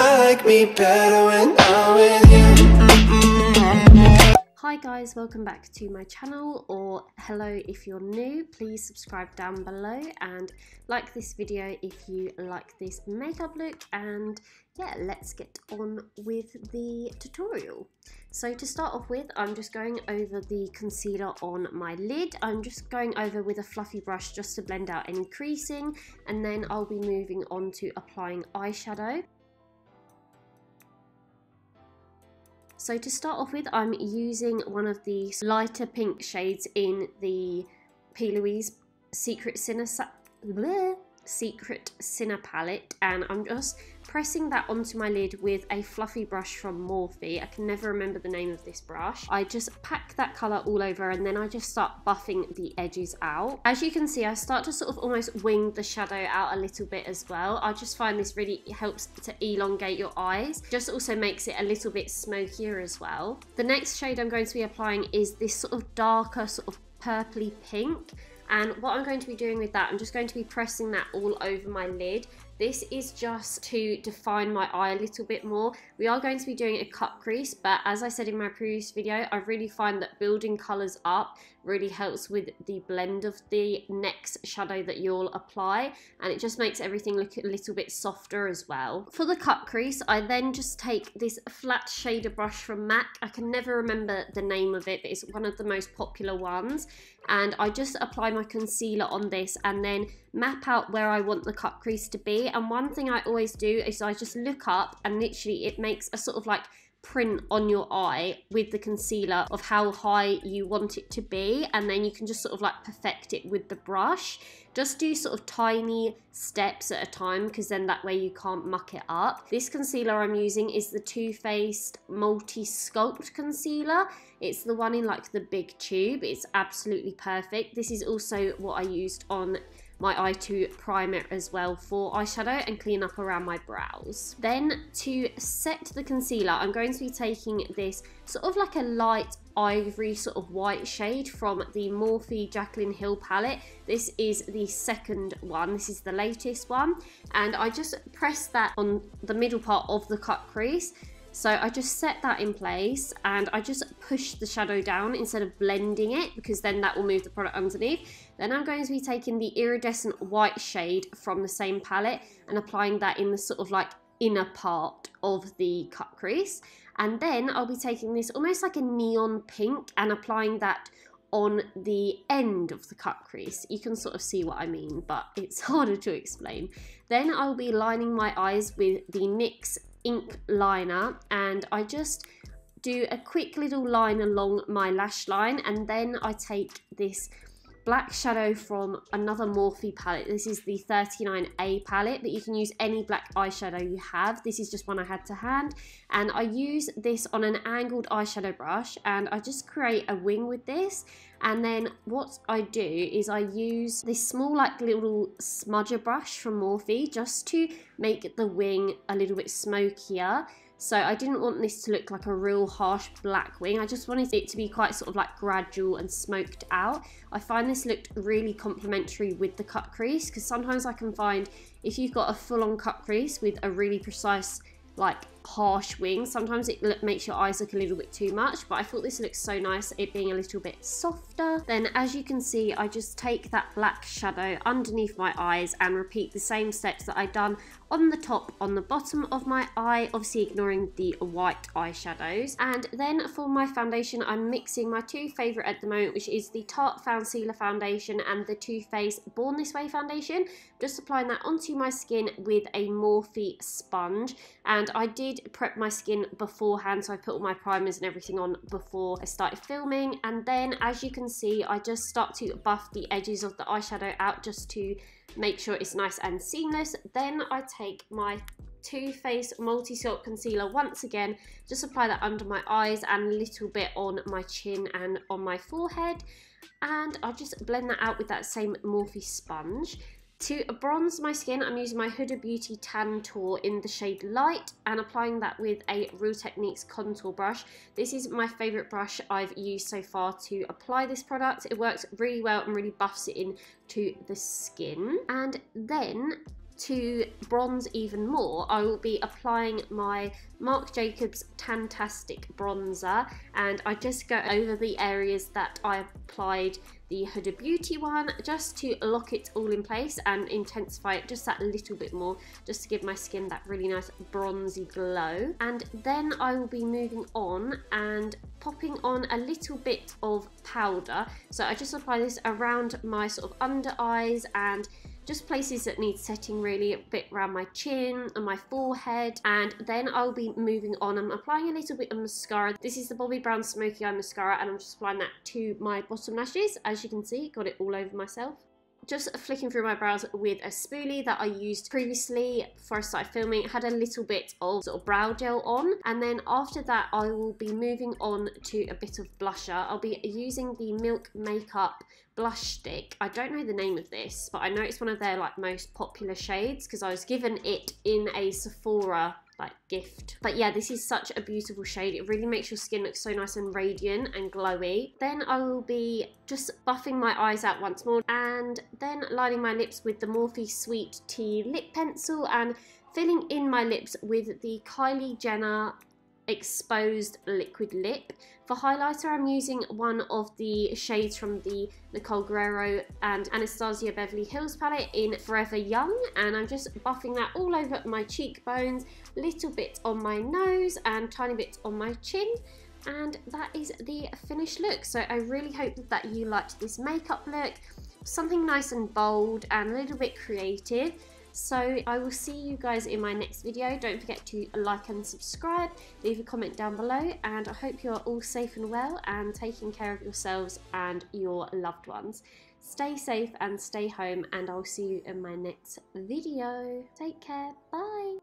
I like me better when I'm with you. Hi guys, welcome back to my channel, or hello if you're new. Please subscribe down below and like this video if you like this makeup look, and yeah, let's get on with the tutorial. So to start off with, I'm just going over the concealer on my lid. I'm just going over with a fluffy brush just to blend out any creasing, and then I'll be moving on to applying eyeshadow. So to start off with, I'm using one of the lighter pink shades in the Plouise Secret Sinner palette, and I'm just pressing that onto my lid with a fluffy brush from Morphe. I can never remember the name of this brush. I just pack that colour all over, and then I just start buffing the edges out. As you can see, I start to sort of almost wing the shadow out a little bit as well. I just find this really helps to elongate your eyes. Just also makes it a little bit smokier as well. The next shade I'm going to be applying is this sort of darker sort of purpley pink. And what I'm going to be doing with that, I'm just going to be pressing that all over my lid. This is just to define my eye a little bit more. We are going to be doing a cut crease, but as I said in my previous video, I really find that building colours up really helps with the blend of the next shadow that you'll apply, and it just makes everything look a little bit softer as well. For the cut crease, I then just take this flat shader brush from MAC. I can never remember the name of it, but it's one of the most popular ones, and I just apply my concealer on this and then map out where I want the cut crease to be. And one thing I always do is I just look up, and literally it makes a sort of like print on your eye with the concealer of how high you want it to be, and then you can just sort of like perfect it with the brush. Just do sort of tiny steps at a time, because then that way you can't muck it up. This concealer I'm using is the Too Faced Multi Sculpt Concealer. It's the one in like the big tube. It's absolutely perfect. This is also what I used on my eye2 primer as well for eyeshadow and clean up around my brows. Then to set the concealer, I'm going to be taking this sort of like a light ivory sort of white shade from the Morphe Jaclyn Hill palette. This is the second one, this is the latest one, and I just press that on the middle part of the cut crease. So I just set that in place, and I just push the shadow down instead of blending it, because then that will move the product underneath. Then I'm going to be taking the iridescent white shade from the same palette and applying that in the sort of like inner part of the cut crease. And then I'll be taking this almost like a neon pink and applying that on the end of the cut crease. You can sort of see what I mean, but it's harder to explain. Then I'll be lining my eyes with the NYX ink liner, and I just do a quick little line along my lash line, and then I take this black shadow from another Morphe palette. This is the 39A palette, but you can use any black eyeshadow you have. This is just one I had to hand, and I use this on an angled eyeshadow brush, and I just create a wing with this. And then what I do is I use this small like little smudger brush from Morphe just to make the wing a little bit smokier. So I didn't want this to look like a real harsh black wing. I just wanted it to be quite sort of like gradual and smoked out. I find this looked really complementary with the cut crease, because sometimes I can find if you've got a full-on cut crease with a really precise like harsh wing, sometimes it makes your eyes look a little bit too much, but I thought this looks so nice, it being a little bit softer. Then as you can see, I just take that black shadow underneath my eyes and repeat the same steps that I've done on the top, on the bottom of my eye, obviously ignoring the white eyeshadows. And then for my foundation, I'm mixing my two favourite at the moment, which is the Tarte Foundsealer foundation and the Too Faced Born This Way foundation. Just applying that onto my skin with a Morphe sponge, and I did prep my skin beforehand, so I put all my primers and everything on before I started filming. And then as you can see, I just start to buff the edges of the eyeshadow out just to make sure it's nice and seamless. Then I take my Too Faced Multi Sculpt Concealer once again, just apply that under my eyes and a little bit on my chin and on my forehead, and I just blend that out with that same Morphe sponge. To bronze my skin, I'm using my Huda Beauty Tan Tour in the shade Light and applying that with a Real Techniques contour brush. This is my favourite brush I've used so far to apply this product. It works really well and really buffs it into the skin. And then to bronze even more, I will be applying my Marc Jacobs Tantastic bronzer, and I just go over the areas that I applied the Huda Beauty one just to lock it all in place and intensify it just that little bit more, just to give my skin that really nice bronzy glow. And then I will be moving on and popping on a little bit of powder. So I just apply this around my sort of under eyes and just places that need setting, really, a bit around my chin and my forehead. And then I'll be moving on. I'm applying a little bit of mascara. This is the Bobbi Brown Smoky Eye Mascara, and I'm just applying that to my bottom lashes. As you can see, got it all over myself. Just flicking through my brows with a spoolie that I used previously before I started filming. It had a little bit of sort of brow gel on, and then after that I will be moving on to a bit of blusher. I'll be using the Milk Makeup blush stick. I don't know the name of this, but I know it's one of their like most popular shades because I was given it in a Sephora like gift. But yeah, this is such a beautiful shade. It really makes your skin look so nice and radiant and glowy. Then I will be just buffing my eyes out once more, and then lining my lips with the Morphe Sweet Tea lip pencil and filling in my lips with the Kylie Jenner Exposed Liquid Lip. For highlighter, I'm using one of the shades from the Nicole Guerrero and Anastasia Beverly Hills palette in Forever Young, and I'm just buffing that all over my cheekbones, little bit on my nose and tiny bit on my chin. And that is the finished look. So I really hope that you liked this makeup look. Something nice and bold and a little bit creative. So I will see you guys in my next video. Don't forget to like and subscribe, leave a comment down below, and I hope you're all safe and well and taking care of yourselves and your loved ones. Stay safe and stay home, and I'll see you in my next video. Take care, bye.